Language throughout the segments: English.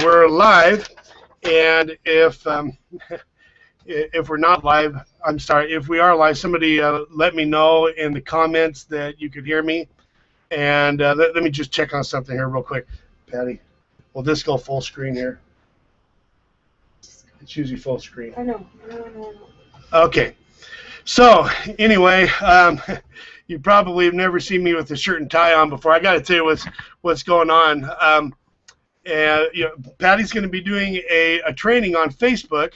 we're live, and if we're not live, I'm sorry. If we are live, somebody let me know in the comments that you could hear me. And let me just check on something here real quick. Patty, will this go full screen here? It's usually full screen. I know. Okay. So anyway, you probably have never seen me with a shirt and tie on before. I got to tell you what's going on. And Patty's going to be doing a training on Facebook,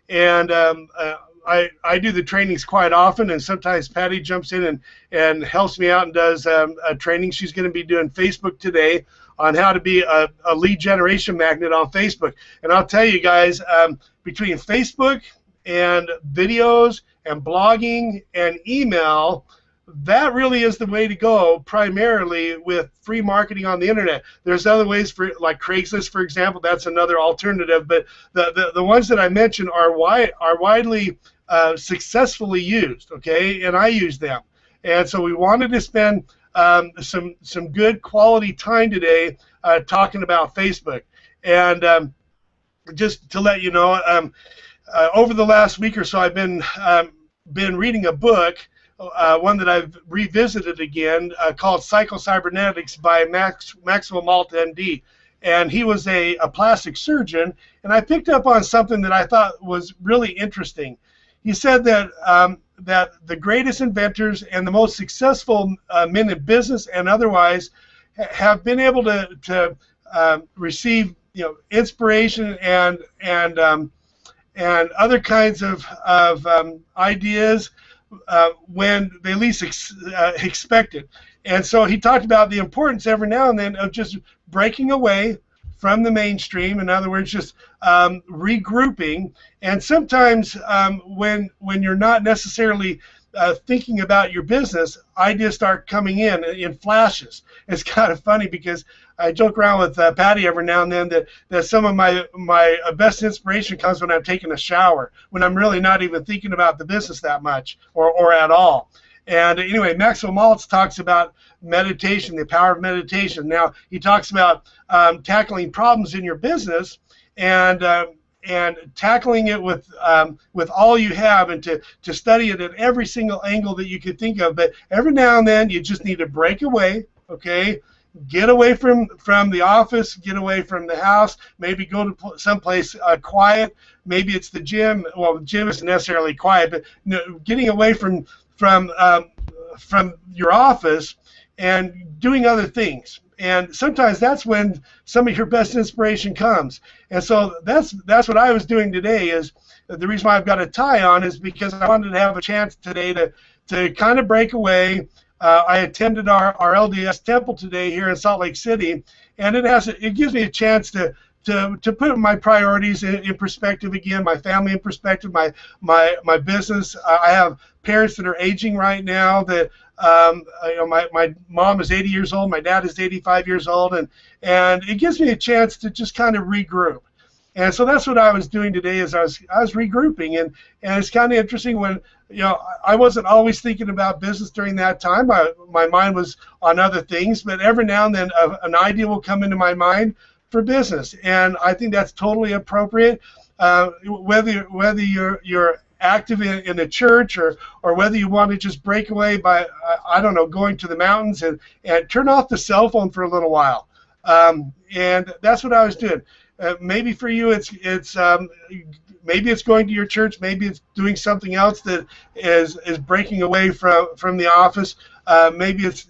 and I do the trainings quite often, and sometimes Patty jumps in and helps me out and does a training. She's going to be doing Facebook today on how to be a lead generation magnet on Facebook. And I'll tell you guys, between Facebook and videos and blogging and email, that really is the way to go, primarily with free marketing on the internet. There's other ways, for like Craigslist, for example. That's another alternative, but the ones that I mentioned are widely successfully used, okay, and I use them. And so we wanted to spend some good quality time today talking about Facebook. And just to let you know, over the last week or so, I've been reading a book, one that I've revisited again, called Psycho-Cybernetics by Maxwell Maltz, MD. And he was a plastic surgeon, and I picked up on something that I thought was really interesting. He said that that the greatest inventors and the most successful men in business and otherwise have been able to receive inspiration and other kinds of ideas when they least expect it. And so he talked about the importance every now and then of just breaking away from the mainstream. In other words, just regrouping. And sometimes when you're not necessarily thinking about your business, ideas start coming in flashes. It's kind of funny because I joke around with Patty every now and then that some of my best inspiration comes when I'm taking a shower, when I'm really not even thinking about the business that much or at all. And anyway, Maxwell Maltz talks about meditation, the power of meditation. Now, he talks about tackling problems in your business and tackling it with all you have, and to study it at every single angle that you could think of. But every now and then, you just need to break away, okay? Get away from the office, get away from the house, maybe go to someplace quiet. Maybe it's the gym. Well, the gym isn't necessarily quiet, but getting away from your office and doing other things. And sometimes that's when some of your best inspiration comes. And so that's what I was doing today. Is the reason why I've got a tie on is because I wanted to have a chance today to kind of break away. I attended our LDS temple today here in Salt Lake City, and it gives me a chance to put my priorities in perspective again, my family in perspective, my business. I have parents that are aging right now. That my mom is 80 years old, my dad is 85 years old, and it gives me a chance to just kind of regroup. And so that's what I was doing today. Is I was regrouping, and it's kind of interesting when I wasn't always thinking about business during that time. My mind was on other things, but every now and then an idea will come into my mind for business, and I think that's totally appropriate. Whether you're active in the church or whether you want to just break away by I don't know, going to the mountains and turn off the cell phone for a little while, and that's what I was doing. Maybe for you it's maybe it's going to your church, maybe it's doing something else that is breaking away from the office. Maybe it's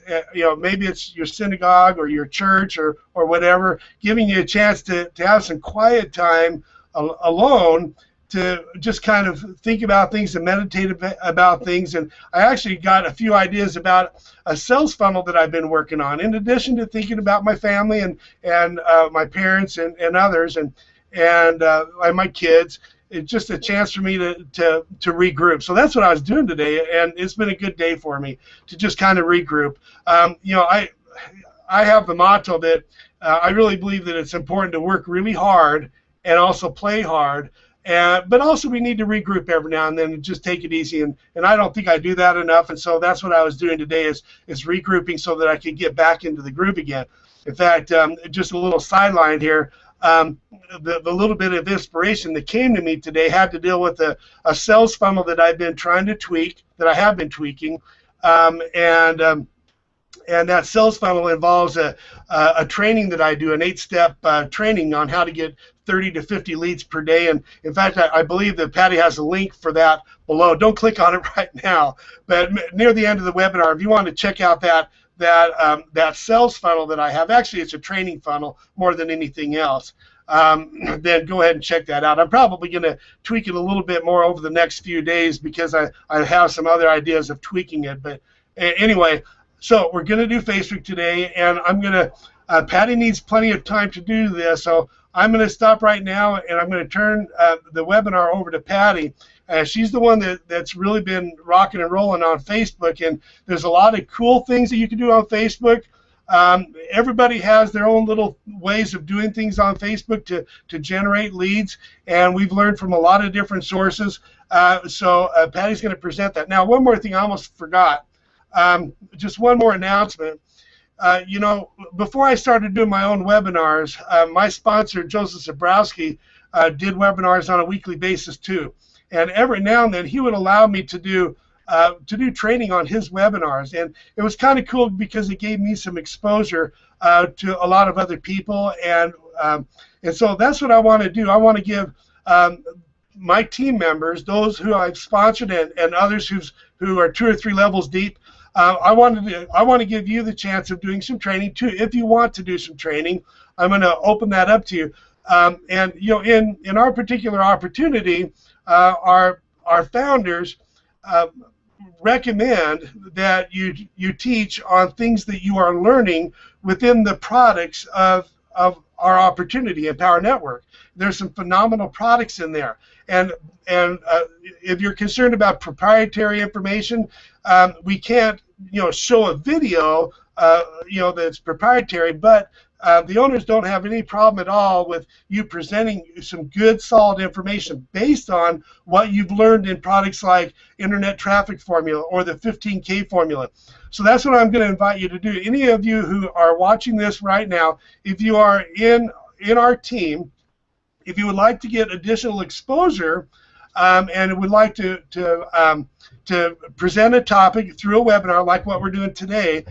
maybe it's your synagogue or your church or whatever, giving you a chance to have some quiet time alone to just kind of think about things and meditate about things. And I actually got a few ideas about a sales funnel that I've been working on, in addition to thinking about my family and my parents and others and my kids. It's just a chance for me to regroup. So that's what I was doing today, and it's been a good day for me to just kind of regroup. I have the motto that I really believe that it's important to work really hard and also play hard. But also we need to regroup every now and then and just take it easy, and I don't think I do that enough, and so that's what I was doing today is regrouping so that I could get back into the groove again. In fact, just a little sideline here, the little bit of inspiration that came to me today had to deal with a sales funnel that I've been trying to tweak, that I have been tweaking, and that sales funnel involves a training that I do, an 8-step training on how to get 30 to 50 leads per day. And in fact, I believe that Patty has a link for that below. Don't click on it right now, but near the end of the webinar, if you want to check out that sales funnel that I have, actually it's a training funnel more than anything else, then go ahead and check that out. I'm probably going to tweak it a little bit more over the next few days because I have some other ideas of tweaking it. But anyway, so we're going to do Facebook today, and I'm going to, Patty needs plenty of time to do this, so I'm going to stop right now, and I'm going to turn the webinar over to Patty. She's the one that's really been rocking and rolling on Facebook, and there's a lot of cool things that you can do on Facebook. Everybody has their own little ways of doing things on Facebook to generate leads, and we've learned from a lot of different sources. So Patty's going to present that. Now, one more thing I almost forgot. Just one more announcement. You know, before I started doing my own webinars, my sponsor, Joseph Zabrowski, did webinars on a weekly basis too. And every now and then he would allow me to do training on his webinars. And it was kind of cool because it gave me some exposure to a lot of other people. And so that's what I want to do. I want to give my team members, those who I've sponsored and others who are 2 or 3 levels deep, I want to give you the chance of doing some training too. If you want to do some training, I'm going to open that up to you. And you know, in our particular opportunity, our founders recommend that you teach on things that you are learning within the products of our opportunity, Empower Network. There's some phenomenal products in there, and if you're concerned about proprietary information, we can't show a video that's proprietary, but the owners don't have any problem at all with you presenting some good, solid information based on what you've learned in products like Internet Traffic Formula or the 15K Formula. So that's what I'm going to invite you to do. Any of you who are watching this right now, if you are in our team, if you would like to get additional exposure and would like to present a topic through a webinar like what we're doing today,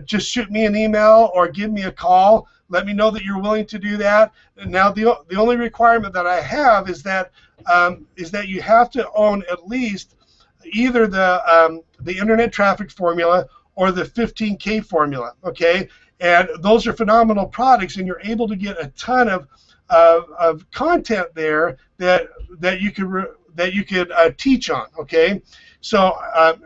just shoot me an email or give me a call. Let me know that you're willing to do that. And now the only requirement that I have is that you have to own at least either the Internet Traffic Formula or the 15K Formula. Okay, and those are phenomenal products, and you're able to get a ton of content there that you could teach on. Okay, so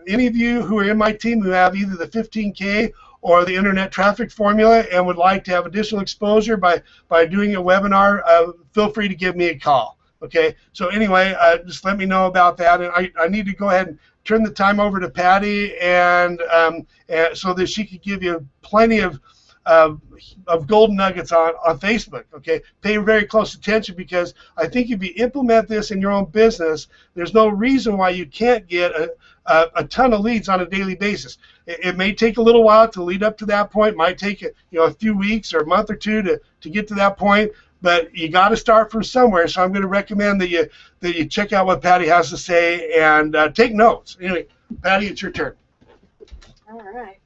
any of you who are in my team who have either the 15K or the Internet Traffic Formula and would like to have additional exposure by doing a webinar, feel free to give me a call. Okay, so anyway, just let me know about that, and I need to go ahead and turn the time over to Patty, and so that she could give you plenty of golden nuggets on Facebook. Okay, pay very close attention, because I think if you implement this in your own business, there's no reason why you can't get a ton of leads on a daily basis. It may take a little while to lead up to that point. It might take a few weeks or a month or two to get to that point, but you got to start from somewhere. So I'm going to recommend that you check out what Patty has to say and take notes. Anyway, Patty, it's your turn. All right.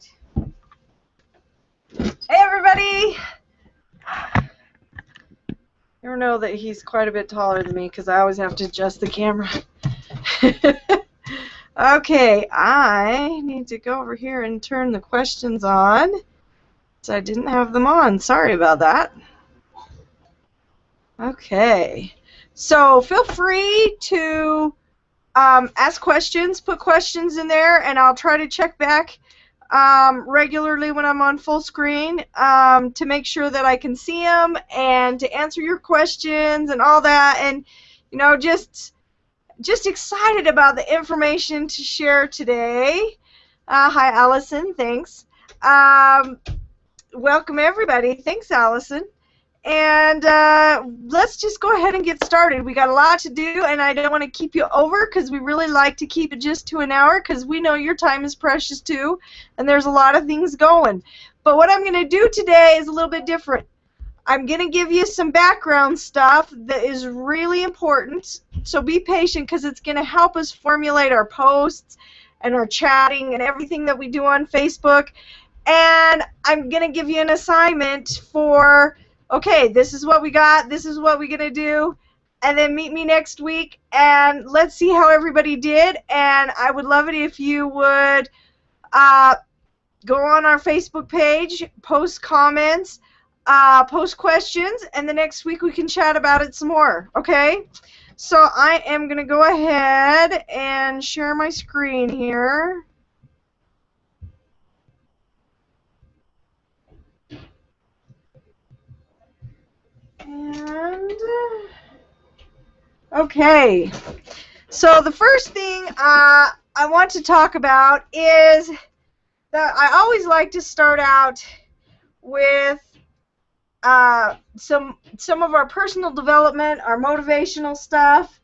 Hey everybody! You know that he's quite a bit taller than me because I always have to adjust the camera. Okay, I need to go over here and turn the questions on. So I didn't have them on. Sorry about that. Okay, so feel free to ask questions, put questions in there, and I'll try to check back regularly when I'm on full screen to make sure that I can see them and to answer your questions and all that, and just excited about the information to share today. Hi Allison, thanks. Welcome everybody. Thanks Allison. And let's just go ahead and get started. We got a lot to do, and I don't want to keep you over because we really like to keep it just to an hour because we know your time is precious too, and there's a lot of things going. But what I'm going to do today is a little bit different. I'm going to give you some background stuff that is really important, so be patient because it's going to help us formulate our posts and our chatting and everything that we do on Facebook. And I'm going to give you an assignment for, okay, this is what we got, this is what we're going to do, and then meet me next week, and let's see how everybody did. And I would love it if you would go on our Facebook page, post comments, post questions, and the next week we can chat about it some more, okay? So I am going to go ahead and share my screen here. And, okay. So the first thing I want to talk about is that I always like to start out with some of our personal development, our motivational stuff,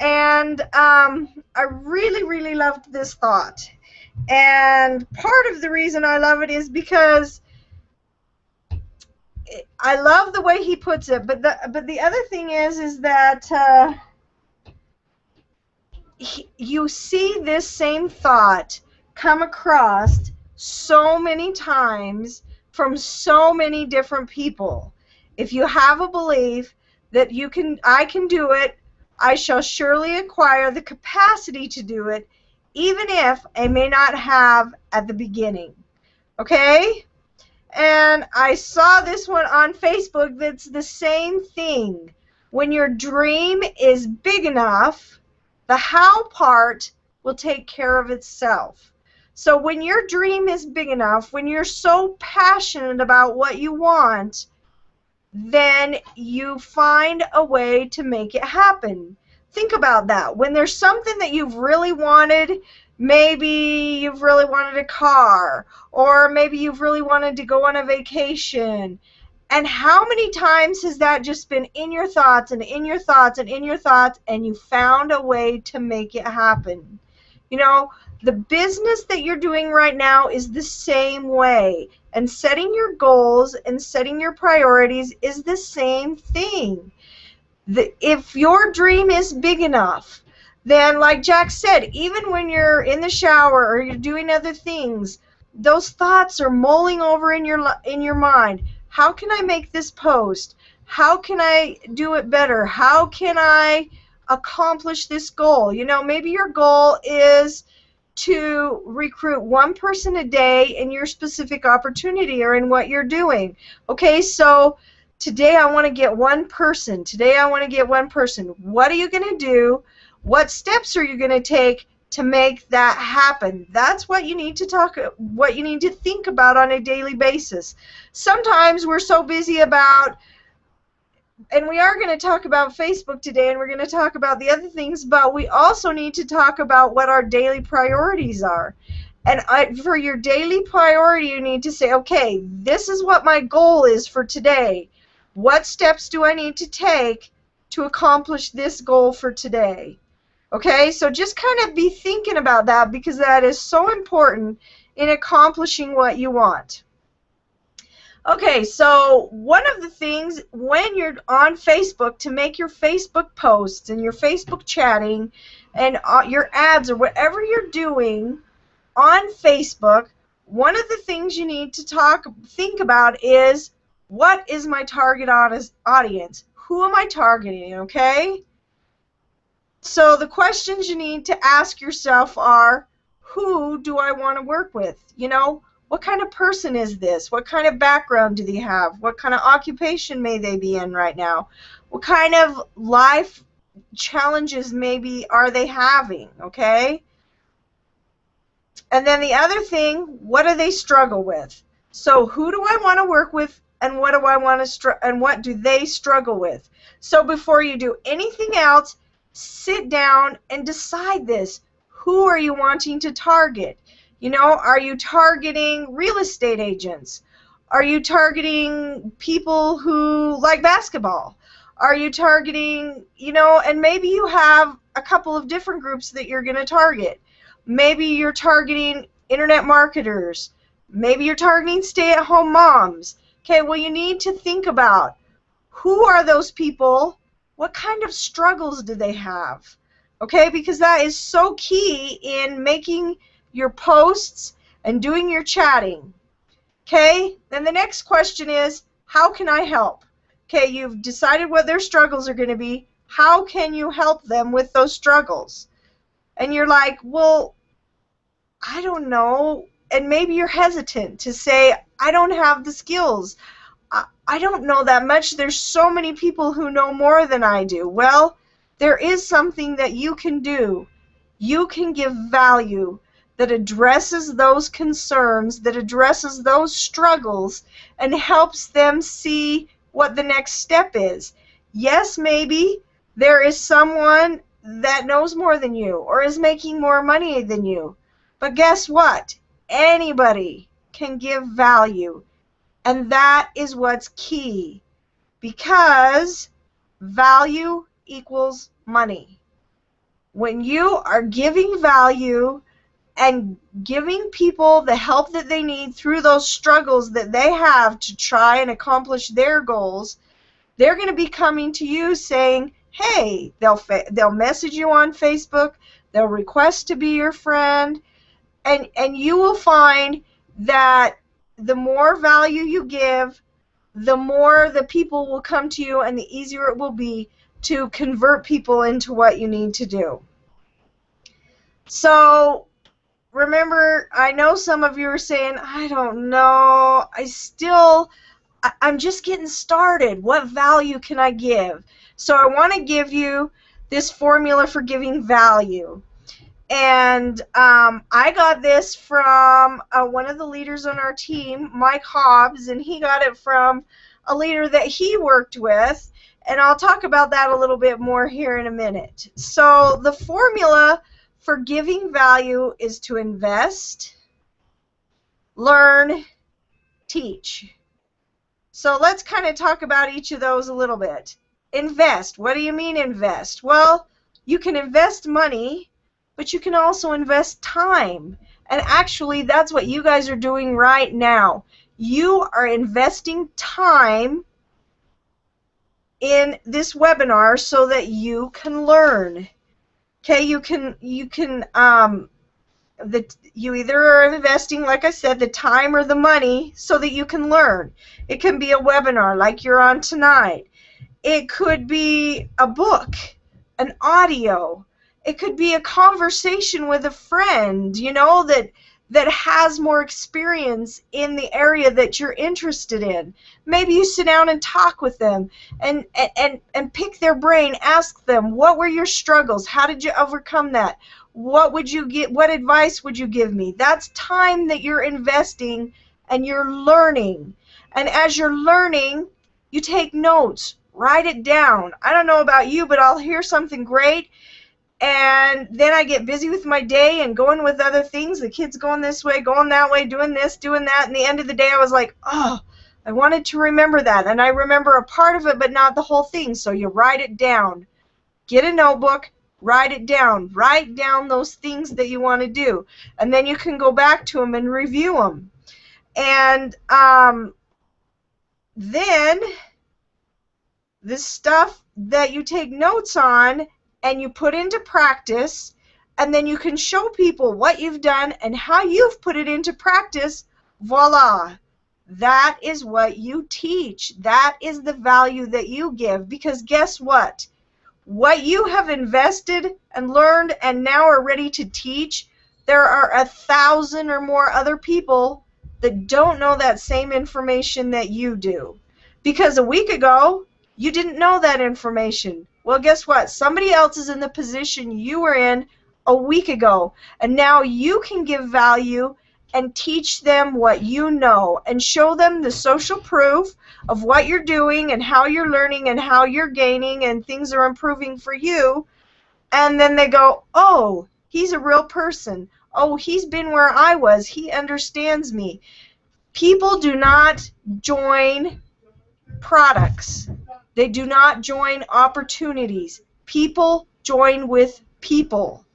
and I really loved this thought. And part of the reason I love it is because I love the way he puts it. But the other thing is that you see this same thought come across so many times from so many different people. If you have a belief that I can do it, I shall surely acquire the capacity to do it, even if I may not have at the beginning. Okay? And I saw this one on Facebook that's the same thing. When your dream is big enough, the how part will take care of itself. So when your dream is big enough, when you're so passionate about what you want, then you find a way to make it happen. Think about that. When there's something that you've really wanted, maybe you've really wanted a car, or maybe you've really wanted to go on a vacation. And how many times has that just been in your thoughts and in your thoughts and in your thoughts, and you found a way to make it happen? You know, the business that you're doing right now is the same way. And setting your goals and setting your priorities is the same thing. If your dream is big enough, then like Jack said, even when you're in the shower or you're doing other things, those thoughts are mulling over in your mind. How can I make this post? How can I do it better? How can I accomplish this goal? You know, maybe your goal is to recruit one person a day in your specific opportunity or in what you're doing. Okay, so today I want to get one person. Today I want to get one person. What are you going to do? What steps are you going to take to make that happen? That's what you need to think about on a daily basis. Sometimes we're so busy about, and we are going to talk about Facebook today, and we're going to talk about the other things, but we also need to talk about what our daily priorities are. And for your daily priority, you need to say, okay, this is what my goal is for today. What steps do I need to take to accomplish this goal for today? Okay, so just kind of be thinking about that, because that is so important in accomplishing what you want. Okay, so one of the things when you're on Facebook, to make your Facebook posts and your Facebook chatting and your ads or whatever you're doing on Facebook, one of the things you need to think about is, what is my target audience? Who am I targeting, okay? So the questions you need to ask yourself are, who do I want to work with? You know, what kind of person is this? What kind of background do they have? What kind of occupation may they be in right now? What kind of life challenges maybe are they having, okay? And then the other thing, what do they struggle with? So who do I want to work with, and what do I want to and what do they struggle with? So before you do anything else, sit down and decide this. Who are you wanting to target? You know, are you targeting real estate agents? Are you targeting people who like basketball? Are you targeting, you know, and maybe you have a couple of different groups that you're going to target. Maybe you're targeting internet marketers. Maybe you're targeting stay-at-home moms. Okay, well, you need to think about who are those people, what kind of struggles do they have? Okay, because that is so key in making your posts and doing your chatting. Okay, then the next question is, how can I help? Okay, you've decided what their struggles are going to be. How can you help them with those struggles? And you're like, well, I don't know. And maybe you're hesitant to say, I don't have the skills. I don't know that much. There's so many people who know more than I do. Well, there is something that you can do. You can give value that addresses those concerns, that addresses those struggles, and helps them see what the next step is. Yes, maybe there is someone that knows more than you or is making more money than you. But guess what? Anybody can give value. And that is what's key, because value equals money. When you are giving value and giving people the help that they need through those struggles that they have to try and accomplish their goals, they're going to be coming to you saying, hey, they'll message you on Facebook, they'll request to be your friend, and you will find that the more value you give, the more the people will come to you and the easier it will be to convert people into what you need to do. So remember, I know some of you are saying, I don't know, I'm just getting started. What value can I give? So I want to give you this formula for giving value. And I got this from one of the leaders on our team, Mike Hobbs, and he got it from a leader that he worked with. And I'll talk about that a little bit more here in a minute. So the formula for giving value is to invest, learn, teach. So let's kind of talk about each of those a little bit. Invest. What do you mean invest? Well, you can invest money, but you can also invest time. And actually, that's what you guys are doing right now. You are investing time in this webinar so that you can learn. Okay, you either are investing, like I said, the time or the money so that you can learn. It can be a webinar like you're on tonight. It could be a book, an audio. It could be a conversation with a friend, that has more experience in the area that you're interested in. Maybe you sit down and talk with them and pick their brain, ask them, what were your struggles? How did you overcome that? What advice would you give me? That's time that you're investing and you're learning. And as you're learning, you take notes, write it down. I don't know about you, but I'll hear something great, and then I get busy with my day and going with other things. The kids going this way, going that way, doing this, doing that. And the end of the day, I was like, oh, I wanted to remember that. And I remember a part of it, but not the whole thing. So you write it down. Get a notebook, write it down. Write down those things that you want to do. And then you can go back to them and review them. And then the stuff that you take notes on and you put into practice, and then you can show people what you've done and how you've put it into practice, voila. That is what you teach. That is the value that you give, because guess what? What you have invested and learned and now are ready to teach, there are 1,000 or more other people that don't know that same information that you do. Because a week ago, you didn't know that information. Well, guess what? Somebody else is in the position you were in a week ago, and now you can give value and teach them what you know and show them the social proof of what you're doing and how you're learning and how you're gaining and things are improving for you. And then they go, oh, he's a real person. Oh, he's been where I was. He understands me. People do not join products. They do not join opportunities. People join with people.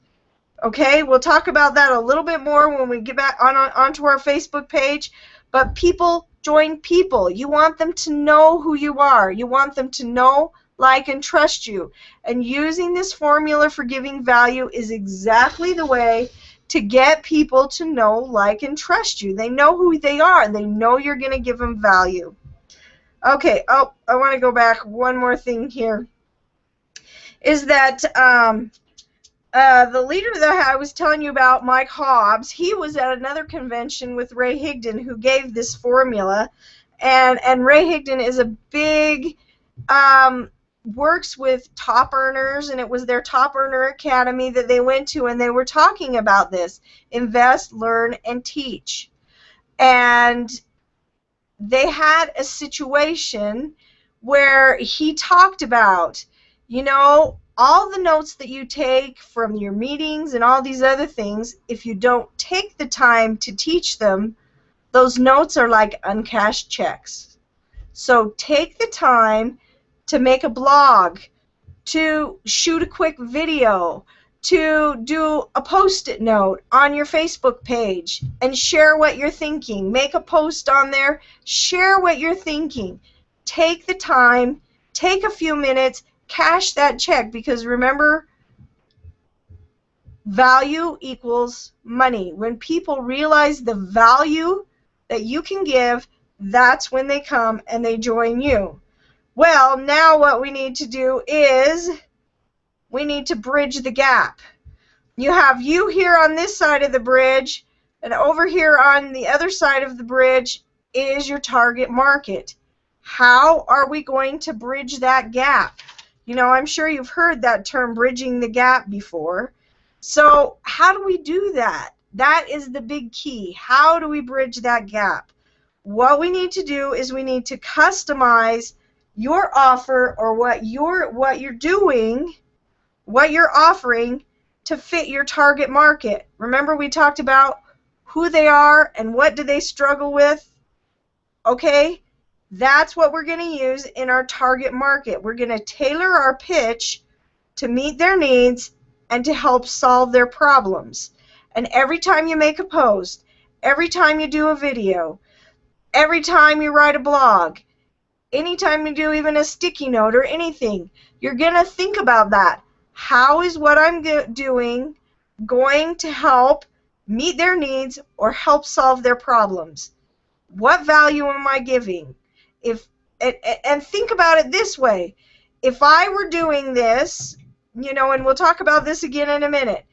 Okay, we'll talk about that a little bit more when we get back onto our Facebook page. But people join people. You want them to know who you are. You want them to know, like, and trust you. And using this formula for giving value is exactly the way to get people to know, like, and trust you. They know who they are. They know you're going to give them value. Okay, oh, I want to go back one more thing here. Is that the leader that I was telling you about, Mike Hobbs, he was at another convention with Ray Higdon, who gave this formula. And Ray Higdon is a big, works with top earners, and it was their Top Earner Academy that they went to, and they were talking about this: invest, learn, and teach. And they had a situation where he talked about, you know, all the notes that you take from your meetings and all these other things, if you don't take the time to teach them, those notes are like uncashed checks. So take the time to make a blog, to shoot a quick video, to do a post-it note on your Facebook page and share what you're thinking. Make a post on there, share what you're thinking. Take the time, take a few minutes, cash that check, because remember, value equals money. When people realize the value that you can give, that's when they come and they join you. Well, now what we need to do is we need to bridge the gap. You have you here on this side of the bridge, and over here on the other side of the bridge is your target market. How are we going to bridge that gap? You know, I'm sure you've heard that term, bridging the gap, before. So how do we do that? That is the big key. How do we bridge that gap? What we need to do is we need to customize your offer, or what you're doing, what you're offering, to fit your target market. Remember, we talked about who they are and what do they struggle with? Okay, that's what we're going to use in our target market. We're going to tailor our pitch to meet their needs and to help solve their problems. And every time you make a post, every time you do a video, every time you write a blog, anytime you do even a sticky note or anything, you're going to think about that. How is what I'm doing going to help meet their needs or help solve their problems? What value am I giving? And think about it this way. If I were doing this, you know, and we'll talk about this again in a minute,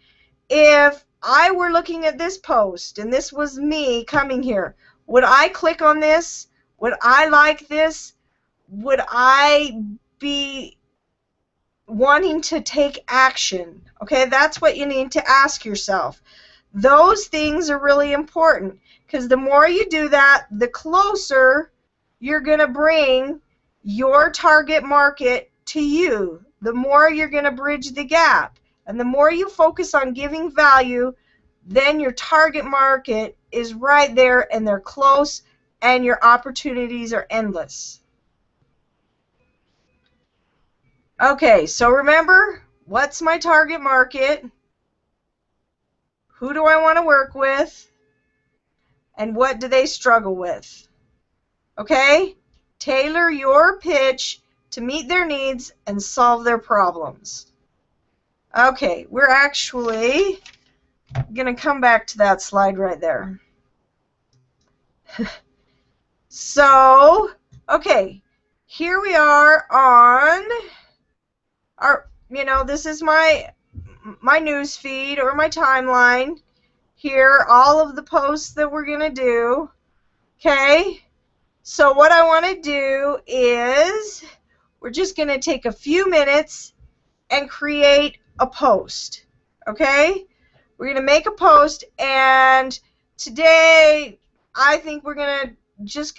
if I were looking at this post and this was me coming here, would I click on this? Would I like this? Would I be wanting to take action? Okay, that's what you need to ask yourself. Those things are really important, because the more you do that, the closer you're going to bring your target market to you. The more you're going to bridge the gap. And the more you focus on giving value, then your target market is right there, and they're close, and your opportunities are endless. Okay, so remember, what's my target market? Who do I want to work with? And what do they struggle with? Okay? Tailor your pitch to meet their needs and solve their problems. Okay, we're actually going to come back to that slide right there. So, okay, here we are on our, you know, this is my news feed or my timeline. Here, all of the posts that we're going to do. Okay? So what I want to do is we're just going to take a few minutes and create a post. Okay? We're going to make a post, and today I think we're going to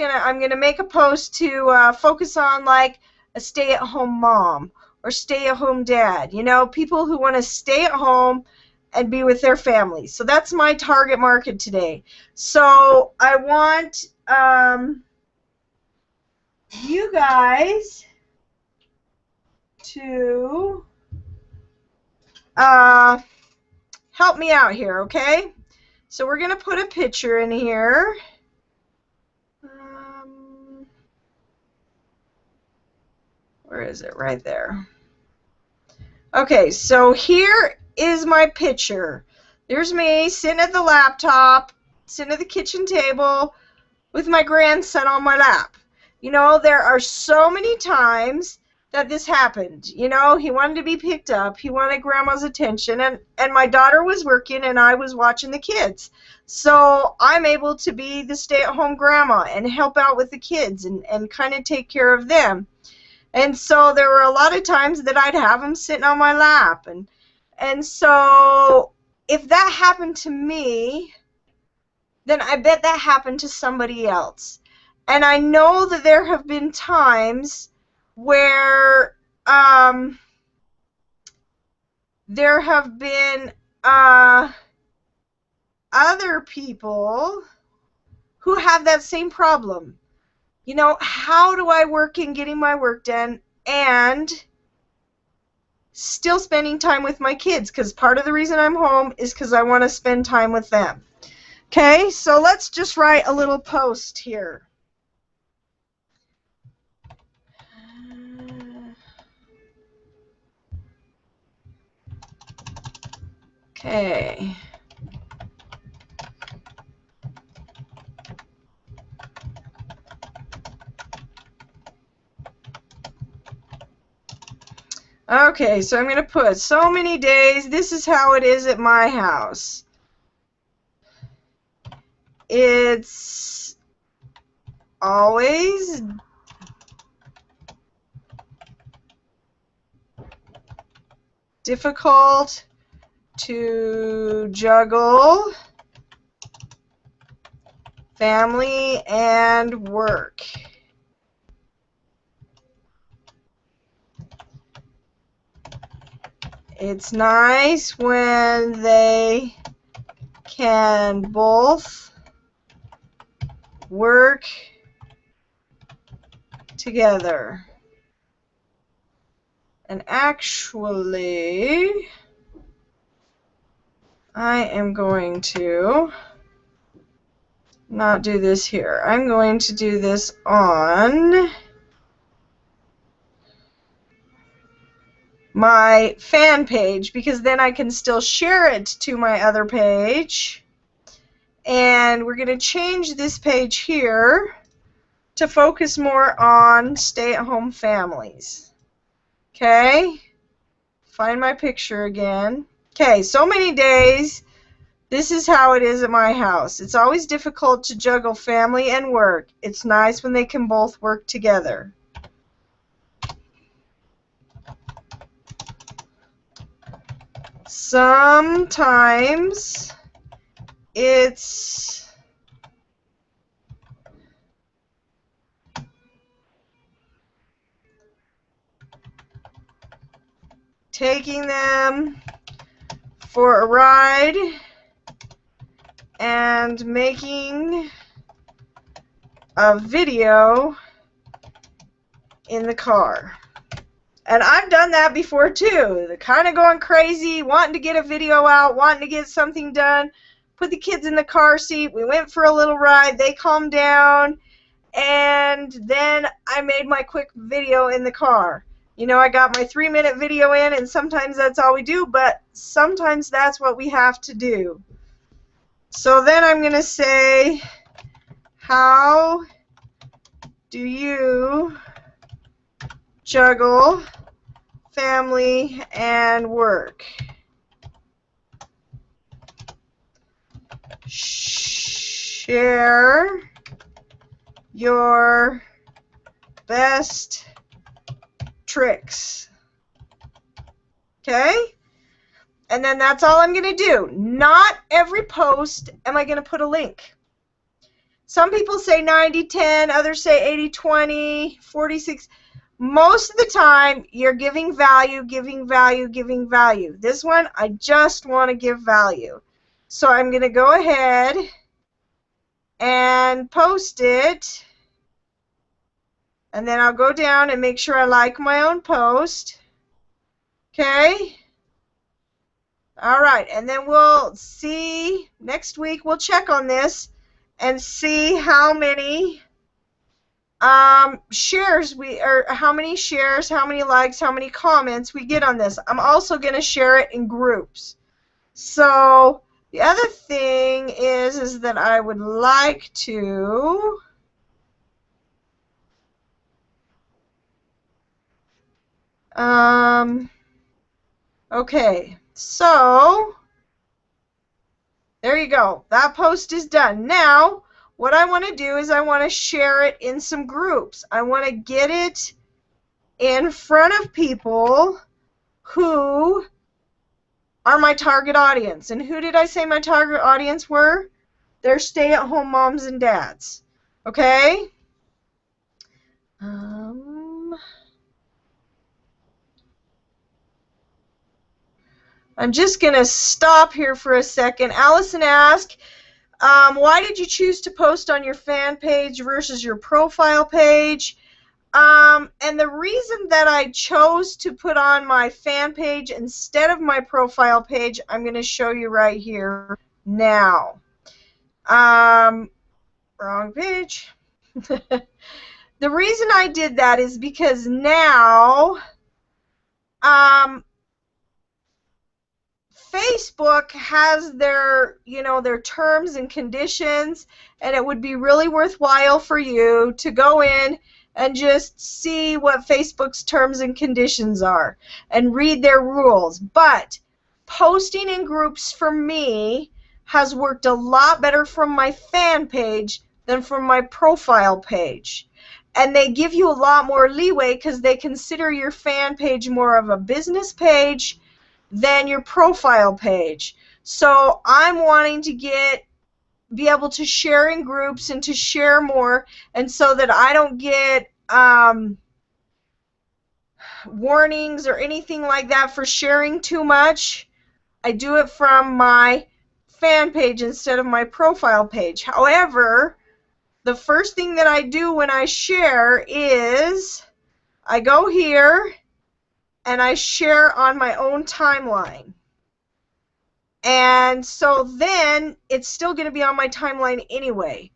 I'm going to make a post to focus on like a stay-at-home mom or stay-at-home dad. You know, people who want to stay at home and be with their families. So that's my target market today. So I want you guys to help me out here, okay? So we're going to put a picture in here. Where is it? Right there. Okay, so here is my picture. There's me sitting at the laptop, sitting at the kitchen table with my grandson on my lap. You know, there are so many times that this happened. You know, he wanted to be picked up. He wanted grandma's attention. And my daughter was working and I was watching the kids. So I'm able to be the stay-at-home grandma and help out with the kids and kind of take care of them. And so there were a lot of times that I'd have him sitting on my lap. And so if that happened to me, then I bet that happened to somebody else. And I know that there have been times where there have been other people who have that same problem. You know, how do I work in getting my work done and still spending time with my kids? Because part of the reason I'm home is because I want to spend time with them. Okay, so let's just write a little post here. Okay. Okay, so I'm going to put so many days. This is how it is at my house. It's always difficult to juggle family and work. It's nice when they can both work together. And actually, I am going to not do this here. I'm going to do this on my fan page, because then I can still share it to my other page. And we're going to change this page here to focus more on stay-at-home families. Okay, find my picture again. Okay, so many days. This is how it is at my house. It's always difficult to juggle family and work. It's nice when they can both work together. Sometimes it's taking them for a ride and making a video in the car. And I've done that before too. They're kind of going crazy, wanting to get a video out, wanting to get something done. Put the kids in the car seat. We went for a little ride. They calmed down. And then I made my quick video in the car. You know, I got my 3-minute video in, and sometimes that's all we do, but sometimes that's what we have to do. So then I'm going to say, how do you juggle family and work? Share your best tricks. Okay? And then that's all I'm going to do. Not every post am I going to put a link. Some people say 90-10, others say 80-20, 46. Most of the time, you're giving value, giving value, giving value. This one, I just want to give value. So I'm going to go ahead and post it. And then I'll go down and make sure I like my own post. Okay? All right, and then we'll see, next week we'll check on this and see how many shares or how many shares, how many likes, how many comments we get on this. I'm also going to share it in groups. So the other thing is that I would like to okay, so there you go. That post is done. Now, what I want to do is I want to share it in some groups. I want to get it in front of people who are my target audience. And who did I say my target audience were? They're stay-at-home moms and dads. Okay? I'm just going to stop here for a second. Allison asked, why did you choose to post on your fan page versus your profile page? And the reason that I chose to put on my fan page instead of my profile page, I'm going to show you right here now. Wrong page. The reason I did that is because now Facebook has their, their terms and conditions, and it would be really worthwhile for you to go in and just see what Facebook's terms and conditions are and read their rules. But posting in groups for me has worked a lot better from my fan page than from my profile page. And they give you a lot more leeway because they consider your fan page more of a business page than your profile page. So I'm wanting to be able to share in groups and to share more, and so that I don't get warnings or anything like that for sharing too much, I do it from my fan page instead of my profile page. However, the first thing that I do when I share is I go here and I share on my own timeline. And so then it's still going to be on my timeline anyway.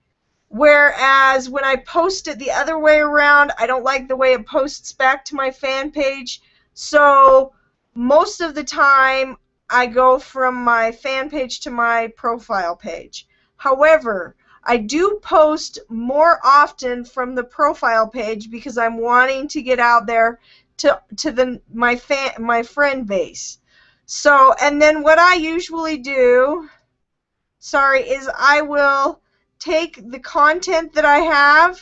Whereas when I post it the other way around, I don't like the way it posts back to my fan page. So most of the time I go from my fan page to my profile page. However, I do post more often from the profile page because I'm wanting to get out there to my friend base. So, and then what I usually do, is I will take the content that I have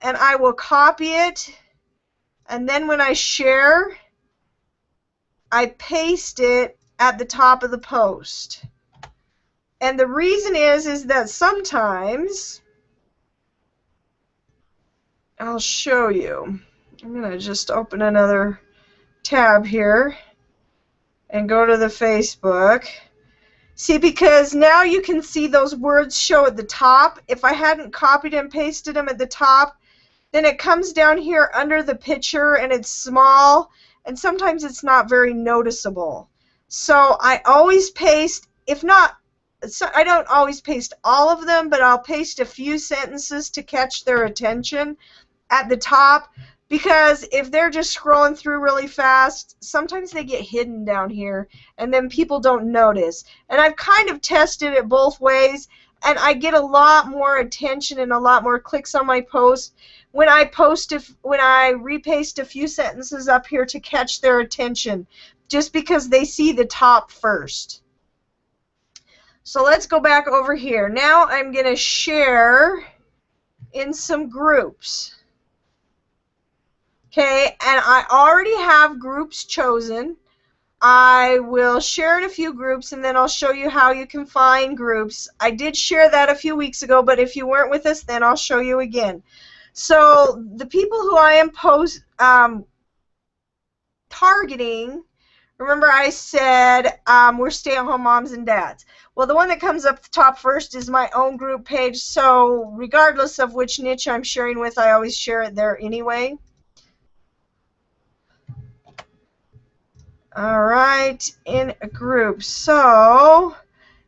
and I will copy it, and then when I share, I paste it at the top of the post. And the reason is that sometimes, I'll show you. I'm going to just open another tab here and go to the Facebook. See, because now you can see those words show at the top. If I hadn't copied and pasted them at the top, then it comes down here under the picture and it's small, and sometimes it's not very noticeable. So I always paste, if not, I don't always paste all of them, but I'll paste a few sentences to catch their attention at the top, because if they're just scrolling through really fast, sometimes they get hidden down here and then people don't notice. And I've kind of tested it both ways, and I get a lot more attention and a lot more clicks on my post when I repaste a few sentences up here to catch their attention, just because they see the top first. So let's go back over here. Now I'm going to share in some groups. Okay, and I already have groups chosen. I will share in a few groups, and then I'll show you how you can find groups. I did share that a few weeks ago, but if you weren't with us, then I'll show you again. So the people who I am targeting, remember I said we're stay-at-home moms and dads. Well, the one that comes up the top first is my own group page, so regardless of which niche I'm sharing with, I always share it there anyway. All right, in a group. So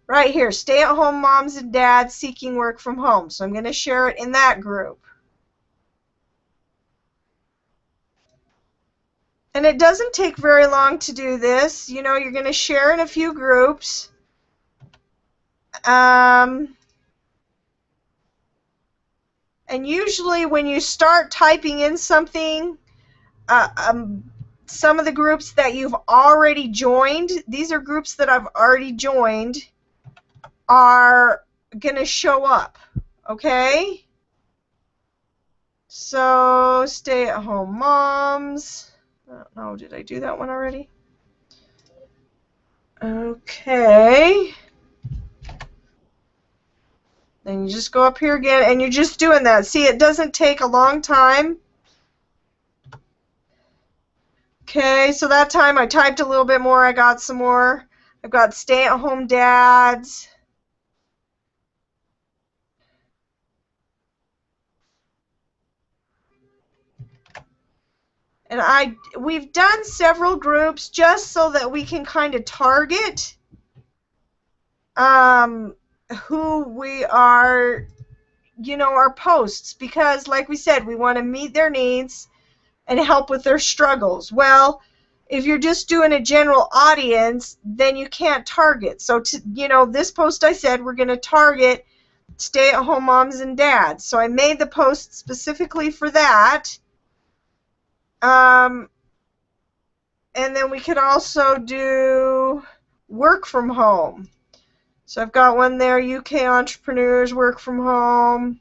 right here, stay-at-home moms and dads seeking work from home. So I'm going to share it in that group. And it doesn't take very long to do this. You know, you're going to share in a few groups. And usually when you start typing in something, some of the groups that you've already joined, these are groups that I've already joined, are going to show up. Okay? So, stay-at-home moms. I don't know, did I do that one already? Okay. Then you just go up here again, and you're just doing that. See, it doesn't take a long time. Okay, so that time I typed a little bit more. I got some more. I've got stay-at-home dads. And we've done several groups just so that we can kind of target who we are, you know, our posts, because like we said, we want to meet their needs and help with their struggles. Well, if you're just doing a general audience, then you can't target. So, you know, this post I said we're going to target stay-at-home moms and dads. So I made the post specifically for that. And then we could also do work from home. So I've got one there, UK entrepreneurs work from home.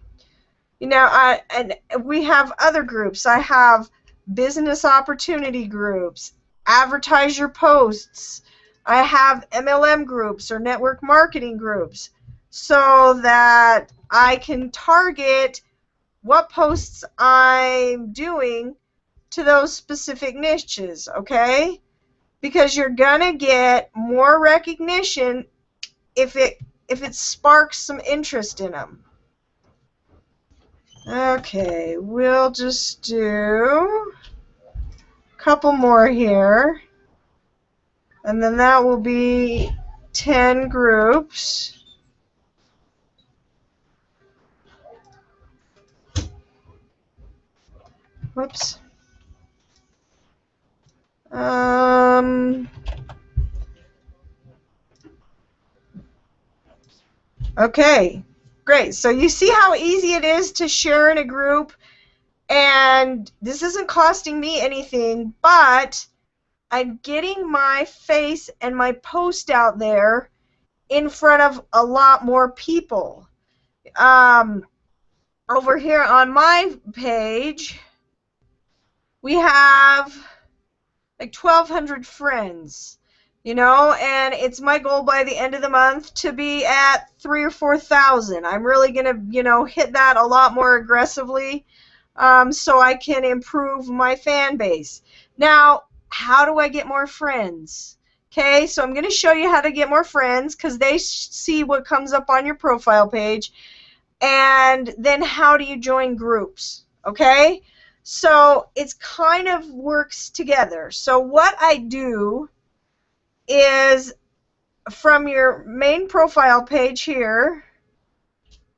You know, and we have other groups. I have business opportunity groups, advertise your posts. I have MLM groups or network marketing groups so that I can target what posts I'm doing to those specific niches, okay? Because you're gonna get more recognition if it sparks some interest in them. Okay, we'll just do a couple more here, and then that will be 10 groups. Whoops. Okay, great. So you see how easy it is to share in a group, and this isn't costing me anything, but I'm getting my face and my post out there in front of a lot more people. Over here on my page, we have like 1,200 friends, you know, and it's my goal by the end of the month to be at 3,000 or 4,000. I'm really going to, you know, hit that a lot more aggressively so I can improve my fan base. Now, how do I get more friends? Okay, so I'm going to show you how to get more friends because they see what comes up on your profile page. And then how do you join groups? Okay, so it's kind of works together. So what I do is from your main profile page here,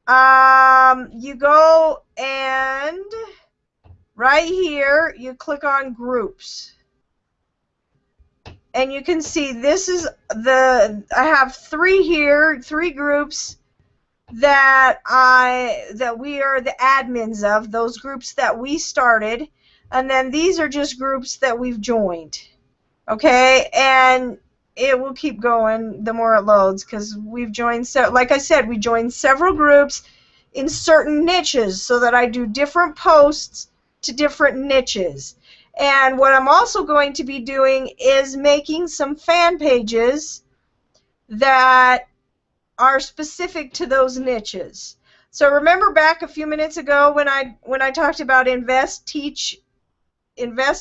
you go and right here you click on groups. And you can see this is I have 3 here, 3 groups that we are the admins of, those groups that we started, and then these are just groups that we've joined. Okay, and it will keep going the more it loads because we've joined, like I said, we joined several groups in certain niches so that I do different posts to different niches. And what I'm also going to be doing is making some fan pages that are specific to those niches. So remember back a few minutes ago when I talked about invest,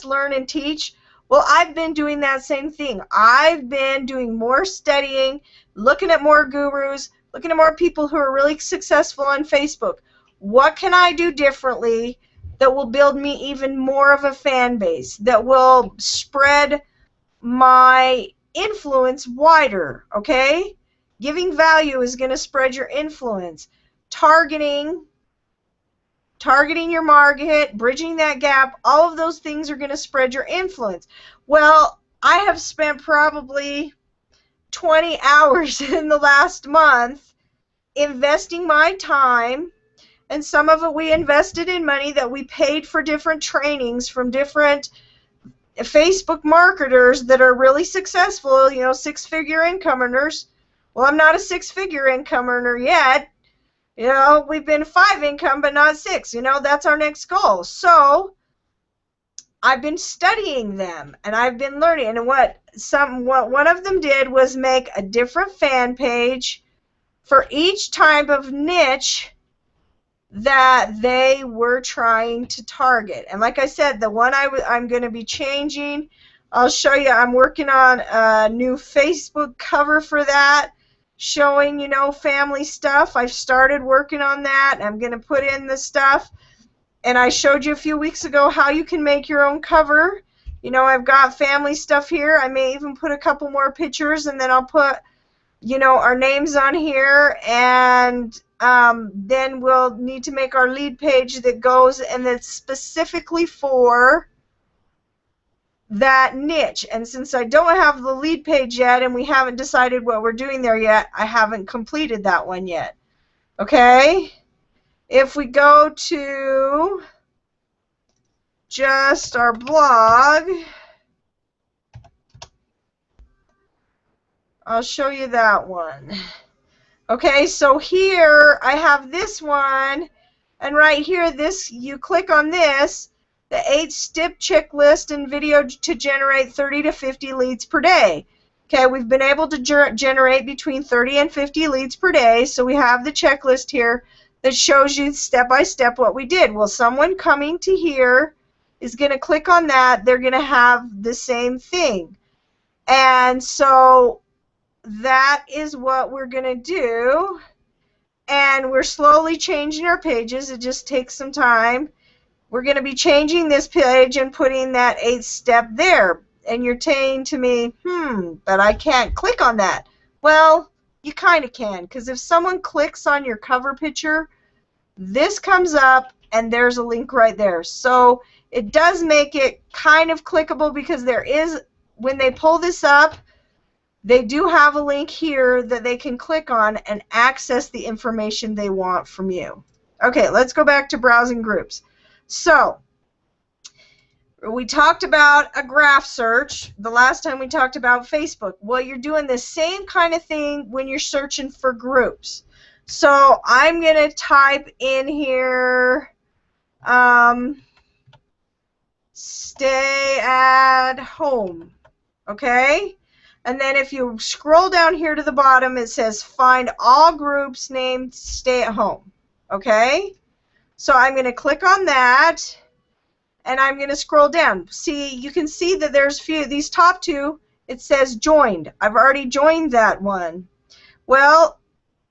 learn, and teach? Well, I've been doing that same thing. I've been doing more studying, looking at more gurus, looking at more people who are really successful on Facebook. What can I do differently that will build me even more of a fan base, that will spread my influence wider, okay? Giving value is going to spread your influence. Targeting targeting your market, bridging that gap, all of those things are going to spread your influence. Well, I have spent probably 20 hours in the last month investing my time, and some of it we invested in money that we paid for different trainings from different Facebook marketers that are really successful, you know, six-figure income earners. Well, I'm not a six-figure income earner yet. You know, we've been 5 income, but not 6. You know, that's our next goal. So I've been studying them, and I've been learning. And what one of them did was make a different fan page for each type of niche that they were trying to target. And like I said, the one I'm going to be changing, I'll show you. I'm working on a new Facebook cover for that, showing, you know, family stuff. I've started working on that. I'm going to put in the stuff. And I showed you a few weeks ago how you can make your own cover. You know, I've got family stuff here. I may even put a couple more pictures, and then I'll put, you know, our names on here, and then we'll need to make our lead page that goes and that's specifically for that niche. And since I don't have the lead page yet and we haven't decided what we're doing there yet, I haven't completed that one yet. Okay? If we go to just our blog, I'll show you that one. Okay, so here I have this one, and right here, this, you click on this, the 8-step checklist and video to generate 30 to 50 leads per day. Okay, we've been able to generate between 30 and 50 leads per day, so we have the checklist here that shows you step by step what we did. Well, someone coming to here is going to click on that. They're going to have the same thing. And so that is what we're going to do, and we're slowly changing our pages. It just takes some time. We're going to be changing this page and putting that 8-step there, and you're saying to me, but I can't click on that. Well, you kind of can, because if someone clicks on your cover picture, this comes up and there's a link right there. So it does make it kind of clickable, because there is, when they pull this up, they do have a link here that they can click on and access the information they want from you. Okay, let's go back to browsing groups. So we talked about a graph search the last time we talked about Facebook. Well, you're doing the same kind of thing when you're searching for groups. So I'm going to type in here, stay at home, okay? And then if you scroll down here to the bottom, it says find all groups named stay at home. Okay? So I'm going to click on that, and I'm going to scroll down. See, you can see that there's few. These top two, it says joined. I've already joined that one. Well,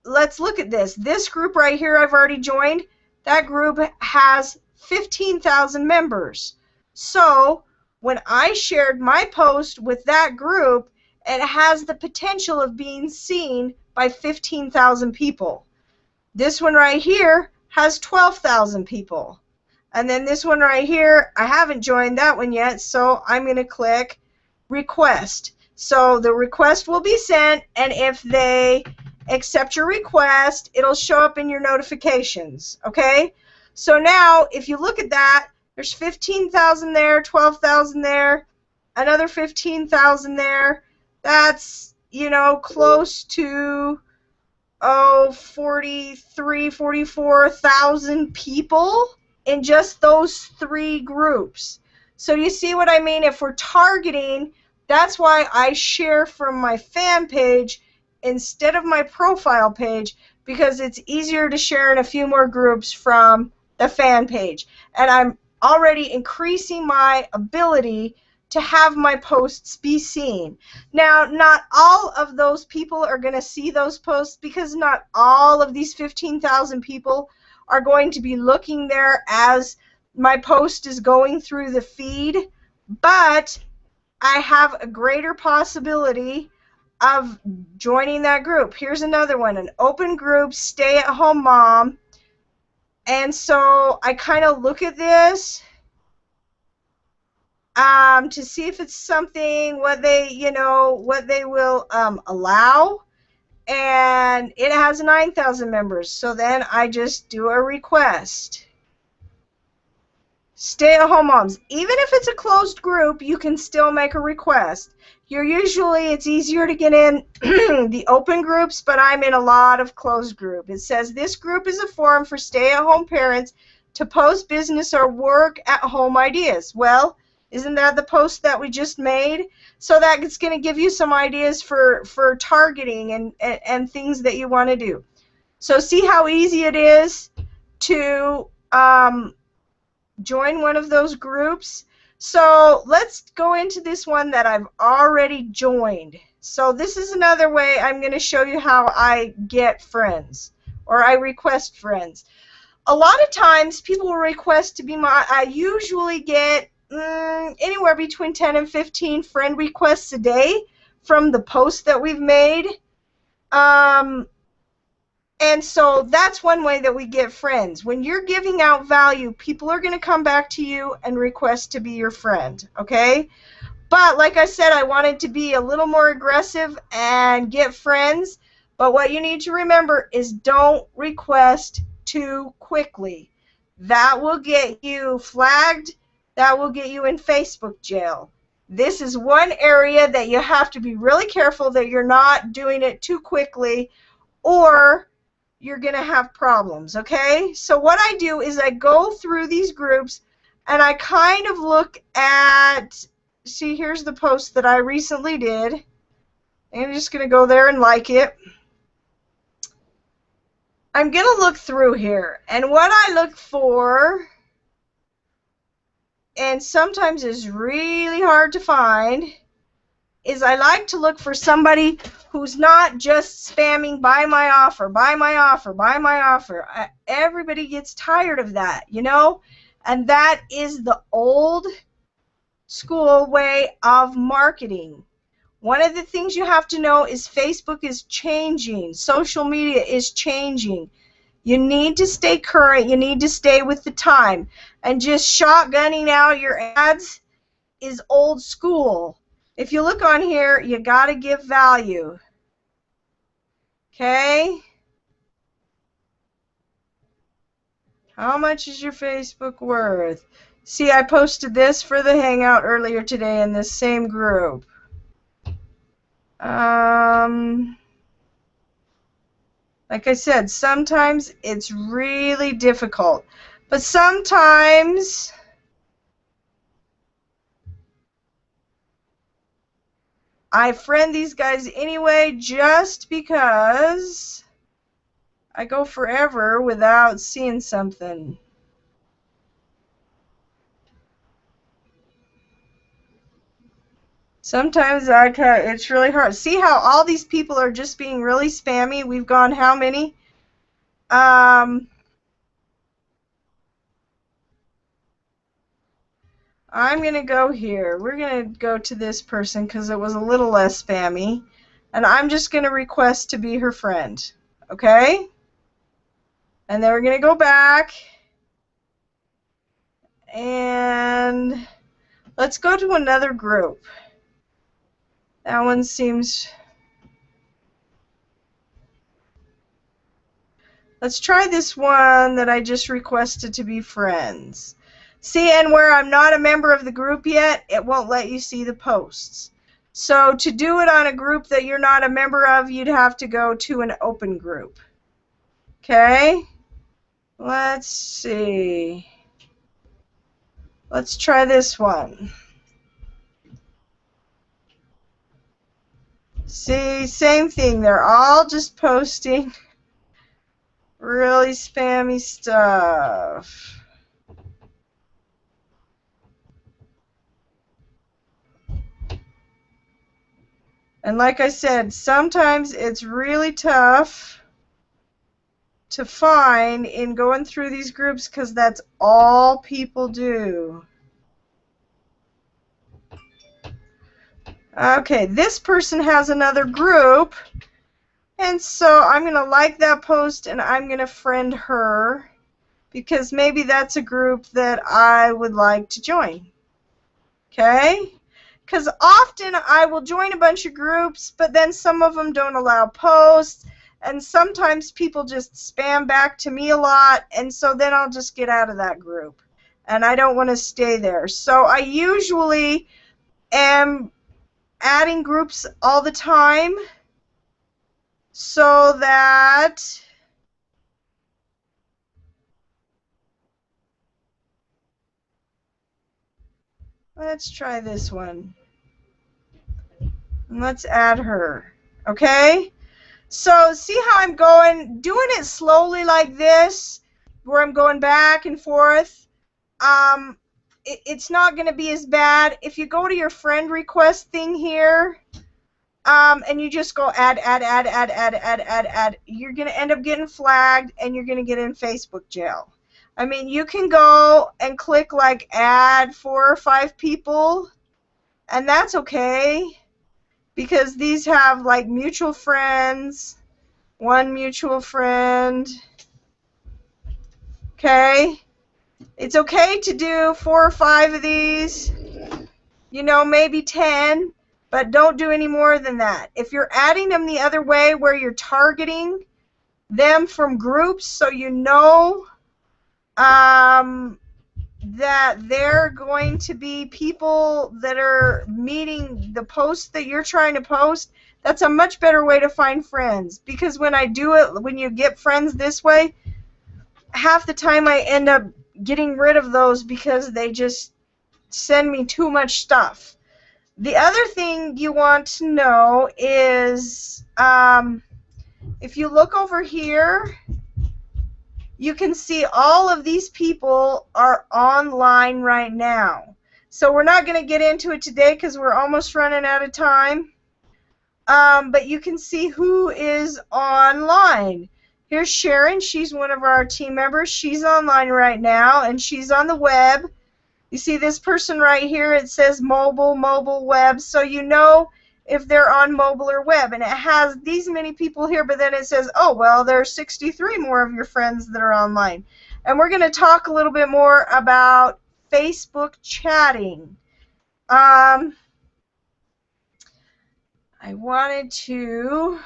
let's look at this. This group right here I've already joined. That group has 15,000 members. So when I shared my post with that group, it has the potential of being seen by 15,000 people. This one right here has 12,000 people. And then this one right here, I haven't joined that one yet, so I'm going to click request. So the request will be sent, and if they accept your request, it'll show up in your notifications. Okay? So now, if you look at that, there's 15,000 there, 12,000 there, another 15,000 there. That's, you know, close to, 44,000 people in just those 3 groups. So you see what I mean? If we're targeting, that's why I share from my fan page instead of my profile page, because it's easier to share in a few more groups from the fan page. And I'm already increasing my ability to have my posts be seen. Now, not all of those people are going to see those posts, because not all of these 15,000 people are going to be looking there as my post is going through the feed, but I have a greater possibility of joining that group. Here's another one, an open group, stay-at-home mom. And so I kind of look at this to see if it's something what they will allow. And it has 9,000 members. So then I just do a request. Stay-at-home moms. Even if it's a closed group, you can still make a request. It's easier to get in the open groups, but I'm in a lot of closed group. It says this group is a forum for stay-at-home parents to post business or work-at-home ideas. Well, isn't that the post that we just made? So that's going to give you some ideas for targeting and things that you want to do. So see how easy it is to join one of those groups. So let's go into this one that I've already joined. So this is another way I'm going to show you how I get friends, or I request friends. A lot of times people will request to be I usually get anywhere between 10 and 15 friend requests a day from the posts that we've made. And so that's one way that we get friends. When you're giving out value, people are going to come back to you and request to be your friend, okay? But like I said, I wanted to be a little more aggressive and get friends. But what you need to remember is don't request too quickly. That will get you flagged. That will get you in Facebook jail. This is one area that you have to be really careful that you're not doing it too quickly, or you're going to have problems, okay? So what I do is I go through these groups and I kind of look at, see, here's the post that I recently did. I'm just going to go there and like it. I'm going to look through here, and what I look for, and sometimes is really hard to find, is I like to look for somebody who's not just spamming buy my offer, buy my offer, buy my offer. Everybody gets tired of that, you know? And that is the old school way of marketing. One of the things you have to know is Facebook is changing. Social media is changing. You need to stay current. You need to stay with the time. And just shotgunning out your ads is old school. If you look on here, you got to give value. Okay? How much is your Facebook worth? See, I posted this for the Hangout earlier today in this same group. Like I said, sometimes it's really difficult. But sometimes I friend these guys anyway just because I go forever without seeing something. Sometimes it's really hard. See how all these people are just being really spammy? We've gone how many? I'm going to go here. We're going to go to this person because it was a little less spammy. And I'm just going to request to be her friend. Okay? And then we're going to go back. And let's go to another group. That one seems... Let's try this one that I just requested to be friends. See, and where I'm not a member of the group yet, it won't let you see the posts. So to do it on a group that you're not a member of, you'd have to go to an open group. Okay? Let's see. Let's try this one. See, same thing. They're all just posting really spammy stuff. And like I said, sometimes it's really tough to find in going through these groups because that's all people do. Okay, this person has another group, and so I'm going to like that post and I'm going to friend her. because maybe that's a group that I would like to join. Okay? Because often I will join a bunch of groups, but then some of them don't allow posts, and sometimes people just spam back to me a lot, and so then I'll just get out of that group, and I don't want to stay there. So I usually am adding groups all the time so that let's try this one. And let's add her. Okay? So see how I'm doing it slowly like this, where I'm going back and forth. It's not going to be as bad. If you go to your friend request thing here, and you just go add, you're going to end up getting flagged, and you're going to get in Facebook jail. I mean, you can go and click like add 4 or 5 people, and that's okay, because these have like mutual friends, 1 mutual friend. Okay? It's okay to do 4 or 5 of these, you know, maybe 10, but don't do any more than that. If you're adding them the other way, where you're targeting them from groups, so you know that they're going to be people that are meeting the post that you're trying to post, that's a much better way to find friends. Because when I do it, when you get friends this way, half the time I end up getting rid of those because they just send me too much stuff. The other thing you want to know is, if you look over here, you can see all of these people are online right now. So we're not going to get into it today because we're almost running out of time. But you can see who is online. Here's Sharon. She's one of our team members. She's online right now, and she's on the web. You see this person right here, it says mobile, web, so you know if they're on mobile or web. And it has these many people here, but then it says, oh, well, there's 63 more of your friends that are online. And we're going to talk a little bit more about Facebook chatting. I wanted to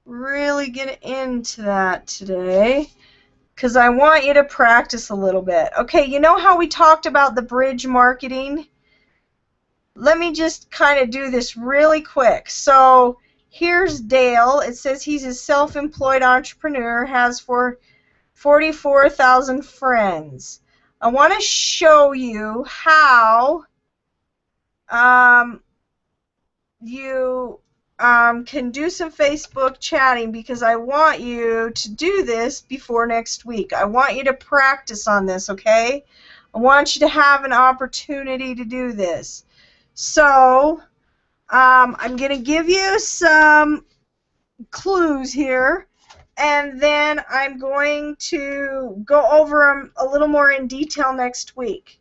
really get into that today, because I want you to practice a little bit. Okay, you know how we talked about the bridge marketing? Let me just kind of do this really quick. So here's Dale. It says he's a self-employed entrepreneur, has 44,000 friends. I want to show you how you can do some Facebook chatting, because I want you to do this before next week. I want you to practice on this, okay? I want you to have an opportunity to do this. So I'm going to give you some clues here, and then I'm going to go over them a little more in detail next week.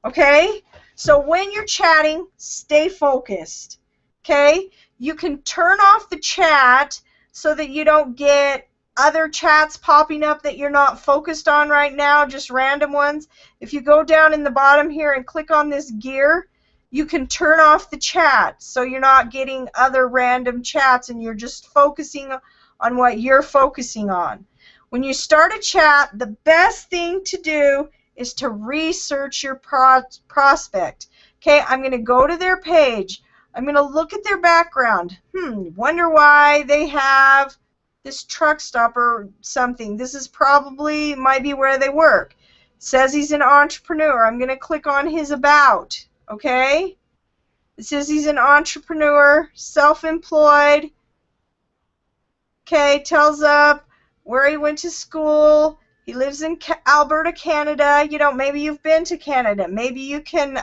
Okay? So when you're chatting, stay focused. Okay? You can turn off the chat so that you don't get other chats popping up that you're not focused on right now, just random ones. If you go down in the bottom here and click on this gear, you can turn off the chat so you're not getting other random chats and you're just focusing on what you're focusing on. When you start a chat, the best thing to do is to research your prospect. Okay, I'm going to go to their page. I'm going to look at their background. Wonder why they have this truck stop or something. This is probably, might be where they work. It says he's an entrepreneur. I'm going to click on his about. Okay? It says he's an entrepreneur, self-employed. Okay, tells up where he went to school. He lives in Alberta, Canada. You know, maybe you've been to Canada. Maybe you can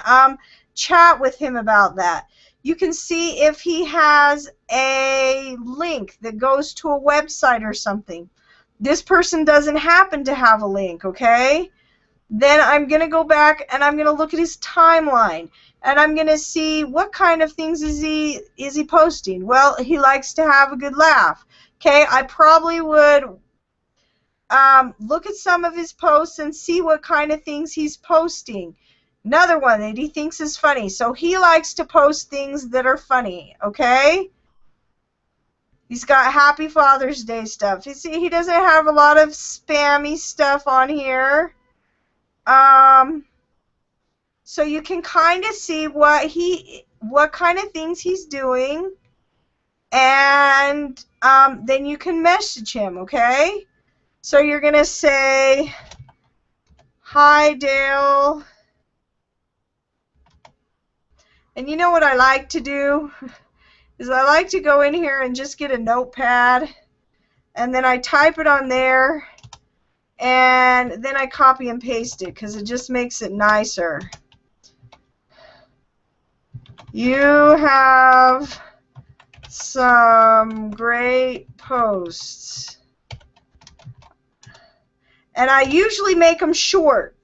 chat with him about that. You can see if he has a link that goes to a website or something. This person doesn't happen to have a link, okay? Then I'm going to go back and I'm going to look at his timeline. And I'm going to see what kind of things is he posting. Well, he likes to have a good laugh. Okay, I probably would Look at some of his posts and see what kind of things he's posting. Another one that he thinks is funny. So he likes to post things that are funny, okay? He's got Happy Father's Day stuff. You see, he doesn't have a lot of spammy stuff on here. So you can kind of see what kind of things he's doing, and then you can message him, okay? So you're going to say, "Hi, Dale." And you know what I like to do? Is I like to go in here and just get a notepad, and then I type it on there, and then I copy and paste it because it just makes it nicer. You have some great posts. And I usually make them short,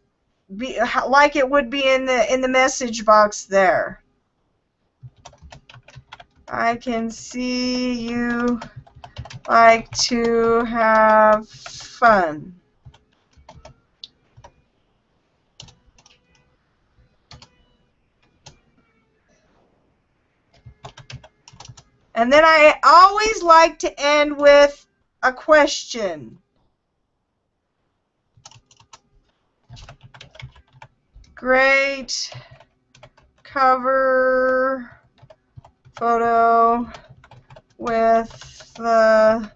like it would be in the message box there. I can see you like to have fun. And then I always like to end with a question. Great cover photo with the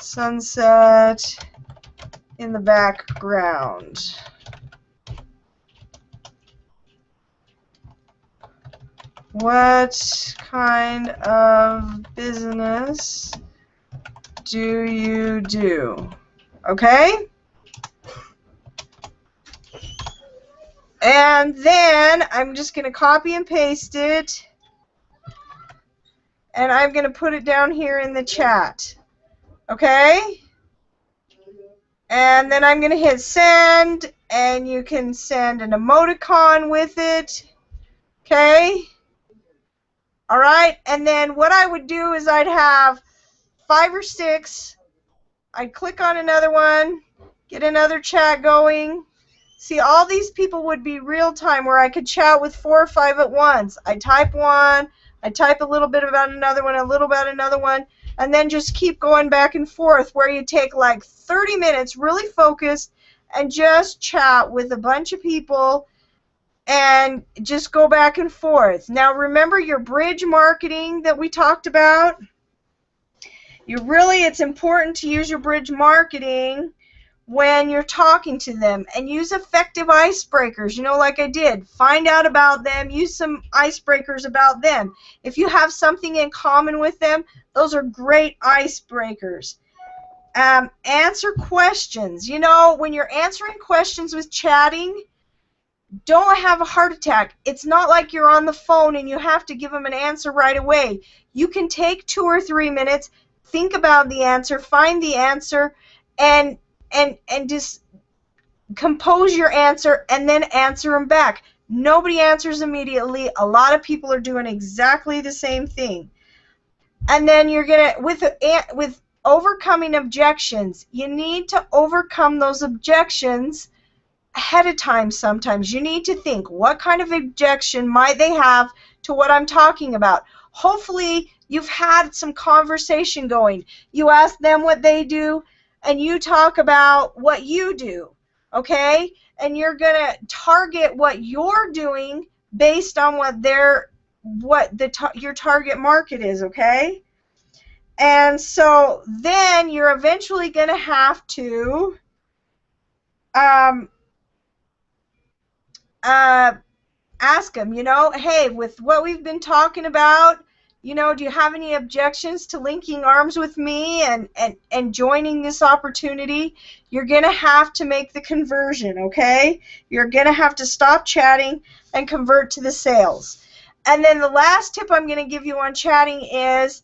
sunset in the background. What kind of business do you do? Okay? And then I'm just going to copy and paste it. And I'm going to put it down here in the chat. Okay? And then I'm going to hit send. And you can send an emoticon with it. Okay? Alright, and then what I would do is I'd have 5 or 6. I'd click on another one, get another chat going. See, all these people would be real time where I could chat with 4 or 5 at once. I type one, I type a little bit about another one, a little about another one, and then just keep going back and forth where you take like 30 minutes really focused and just chat with a bunch of people and just go back and forth. Now remember your bridge marketing that we talked about? It's important to use your bridge marketing when you're talking to them, and use effective icebreakers, like I did. Find out about them, use some icebreakers about them. If you have something in common with them, those are great icebreakers. Answer questions. When you're answering questions with chatting, don't have a heart attack. It's not like you're on the phone and you have to give them an answer right away. You can take 2 or 3 minutes, think about the answer, find the answer, and just compose your answer and then answer them back. Nobody answers immediately. A lot of people are doing exactly the same thing. And then you're going to, with overcoming objections, you need to overcome those objections ahead of time sometimes. You need to think, what kind of objection might they have to what I'm talking about? Hopefully you've had some conversation going. You ask them what they do, and you talk about what you do, okay? And you're going to target what you're doing based on your target market is, okay? And so then you're eventually going to have to ask them, hey, with what we've been talking about, do you have any objections to linking arms with me and joining this opportunity? You're going to have to make the conversion, okay? You're going to have to stop chatting and convert to the sales. And then the last tip I'm going to give you on chatting is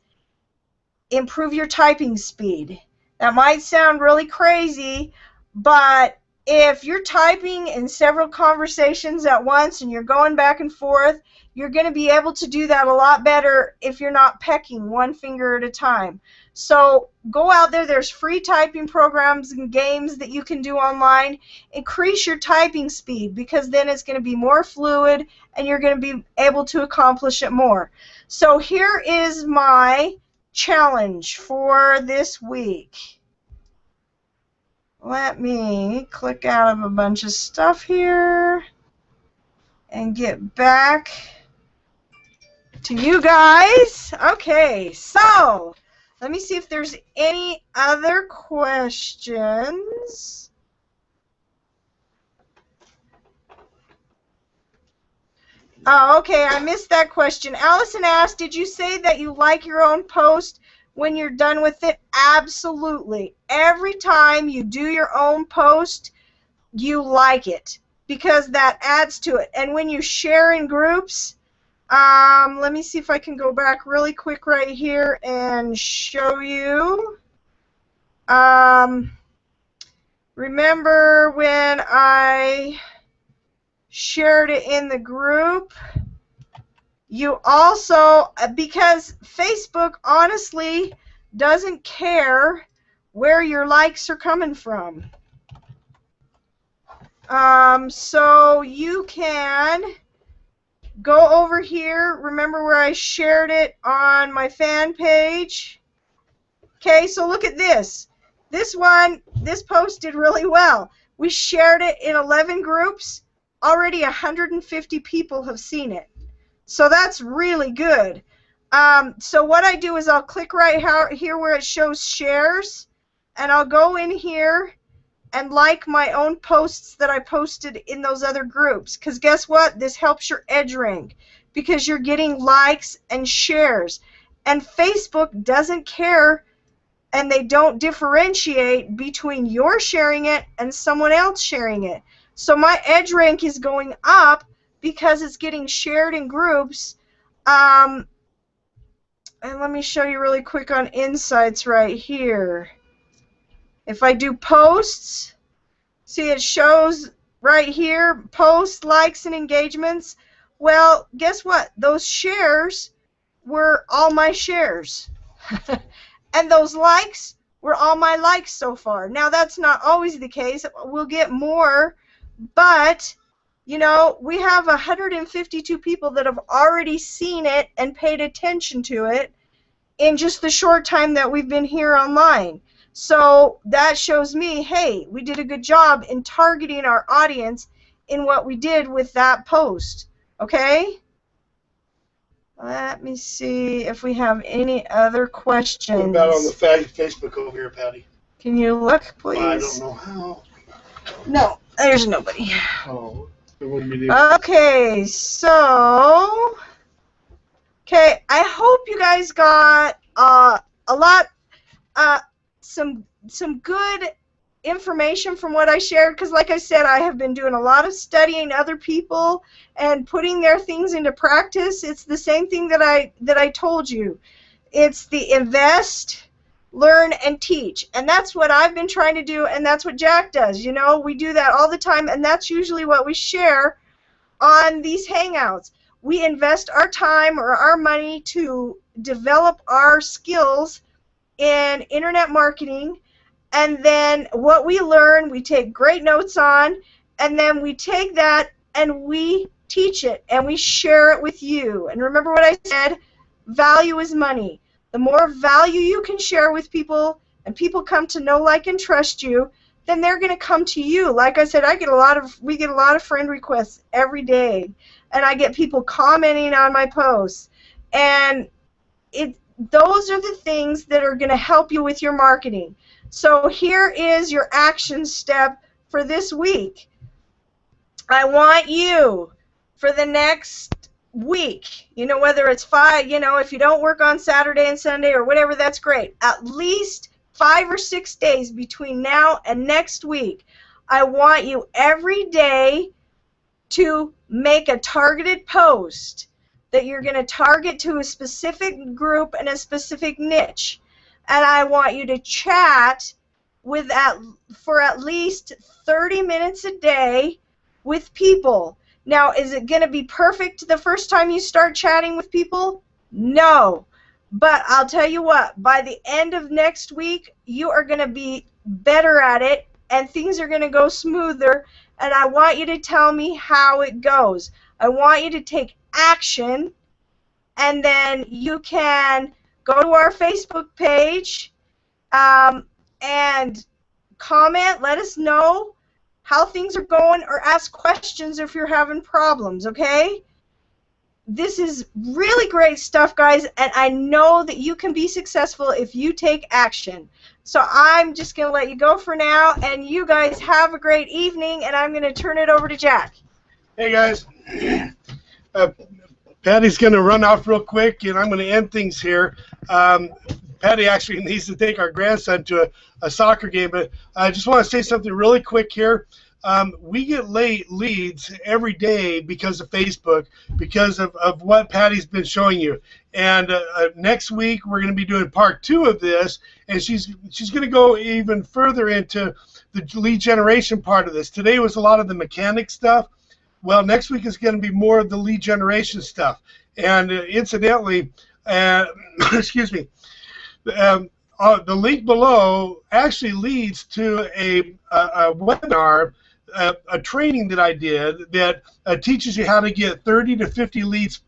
improve your typing speed. That might sound really crazy, but if you're typing in several conversations at once and you're going back and forth, you're going to be able to do that a lot better if you're not pecking one finger at a time. So go out there. There's free typing programs and games that you can do online. Increase your typing speed, because then it's going to be more fluid and you're going to be able to accomplish it more. So here is my challenge for this week. Let me click out of a bunch of stuff here and get back to you guys. Okay, so let me see if there's any other questions. Oh, okay, I missed that question. Allison asked, did you say that you like your own post when you're done with it? Absolutely. Every time you do your own post, you like it, because that adds to it. And when you share in groups, let me see if I can go back really quick right here and show you. Remember when I shared it in the group? You also, because Facebook honestly doesn't care where your likes are coming from. So you can go over here. Remember where I shared it on my fan page? Okay, so look at this. This post did really well. We shared it in 11 groups. Already 150 people have seen it. So that's really good. So what I do is I'll click right here where it shows shares, and I'll go in here and like my own posts that I posted in those other groups. Because guess what? This helps your edge rank, because you're getting likes and shares. And Facebook doesn't care, and they don't differentiate between your sharing it and someone else sharing it. So my edge rank is going up because it's getting shared in groups. And let me show you really quick on Insights right here. If I do posts, see it shows right here, posts, likes, and engagements. Well, guess what? Those shares were all my shares. And those likes were all my likes so far. Now, that's not always the case. We'll get more, but you know, we have 152 people that have already seen it and paid attention to it in just the short time that we've been here online. So that shows me, hey, we did a good job in targeting our audience in what we did with that post. Okay? Let me see if we have any other questions. What about on the Facebook over here, Patty? Can you look, please? I don't know how. No, there's nobody. Oh. Okay, so, okay, I hope you guys got a lot, some good information from what I shared, because like I said, I have been doing a lot of studying other people and putting their things into practice. It's the same thing that I told you. It's the invest, learn, and teach. And that's what I've been trying to do, and that's what Jack does. You know, we do that all the time, and that's usually what we share on these Hangouts. We invest our time or our money to develop our skills in internet marketing, and then what we learn, we take great notes on, and then we take that and we teach it, and we share it with you. And remember what I said, value is money. The more value you can share with people, and people come to know, like, and trust you, then they're going to come to you. Like I said, we get a lot of friend requests every day, and I get people commenting on my posts. And those are the things that are going to help you with your marketing. So here is your action step for this week. I want you, for the next week, you know, whether it's 5, you know, if you don't work on Saturday and Sunday or whatever, that's great. At least 5 or 6 days between now and next week, I want you every day to make a targeted post that you're going to target to a specific group and a specific niche. And I want you to chat for at least 30 minutes a day with people. Now, is it going to be perfect the first time you start chatting with people? No. But I'll tell you what, by the end of next week, you are going to be better at it, and things are going to go smoother, and I want you to tell me how it goes. I want you to take action, and then you can go to our Facebook page and comment, let us know how things are going, or ask questions if you're having problems, okay? This is really great stuff, guys, and I know that you can be successful if you take action. So I'm just going to let you go for now, and you guys have a great evening, and I'm going to turn it over to Jack. Hey, guys. Patty's going to run off real quick, and I'm going to end things here. Patty actually needs to take our grandson to a soccer game, but I just want to say something really quick here. We get late leads every day because of Facebook, because of what Patty's been showing you. And next week we're going to be doing part 2 of this, and she's going to go even further into the lead generation part of this. Today was a lot of the mechanic stuff. Well, next week is going to be more of the lead generation stuff. And incidentally, excuse me, the link below actually leads to a webinar, a training that I did that teaches you how to get 30 to 50 leads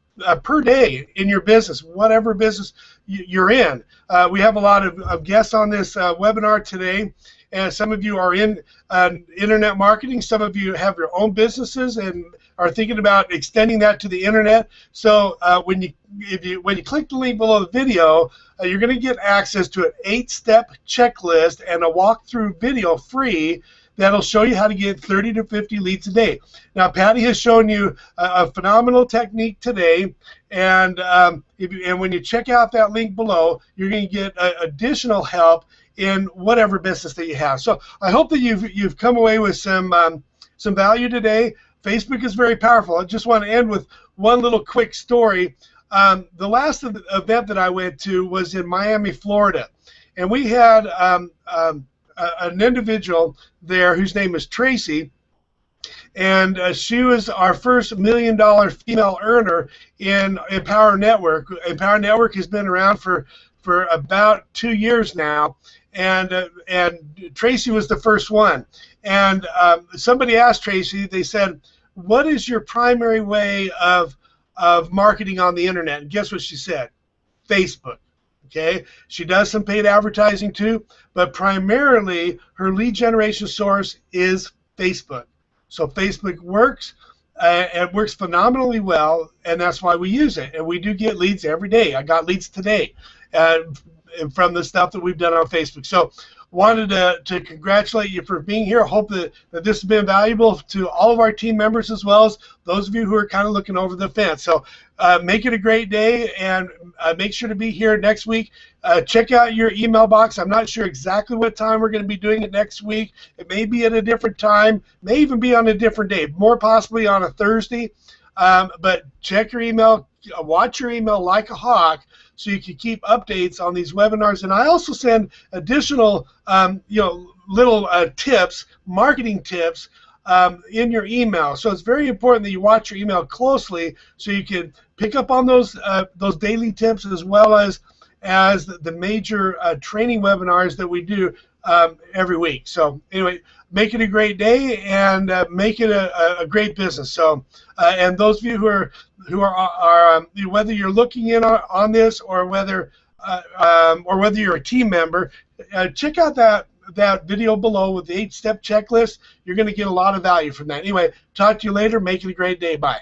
per day in your business, whatever business you're in. We have a lot of guests on this webinar today, and some of you are in internet marketing. Some of you have your own businesses and are thinking about extending that to the internet. So when you click the link below the video, you're going to get access to an 8-step checklist and a walkthrough video free that'll show you how to get 30 to 50 leads a day. Now, Patty has shown you a phenomenal technique today, and when you check out that link below, you're going to get additional help in whatever business that you have. So I hope that you've come away with some value today. Facebook is very powerful. I just want to end with one little quick story. The last event that I went to was in Miami, Florida, and we had an individual there whose name is Tracy, and she was our first $1 million female earner in Empower Network. Empower Network has been around for about 2 years now, and Tracy was the first one. And somebody asked Tracy, they said, what is your primary way of marketing on the internet? And guess what she said? Facebook. Okay, she does some paid advertising too, but primarily her lead generation source is Facebook. So Facebook works. It works phenomenally well, and that's why we use it. And we do get leads every day. I got leads today from the stuff that we've done on Facebook. So wanted to congratulate you for being here. Hope that this has been valuable to all of our team members, as well as those of you who are kind of looking over the fence. So make it a great day, and make sure to be here next week. Check out your email box. I'm not sure exactly what time we're going to be doing it next week. It may be at a different time, may even be on a different day, more possibly on a Thursday. But check your email, watch your email like a hawk, so you can keep updates on these webinars. And I also send additional, little tips, marketing tips, in your email. So it's very important that you watch your email closely, so you can pick up on those daily tips, as well as the major training webinars that we do every week. So anyway, make it a great day, and make it a great business. So and those of you who are whether you're looking in on this, or whether you're a team member, check out that video below with the 8-step checklist. You're going to get a lot of value from that. Anyway, talk to you later. Make it a great day. Bye.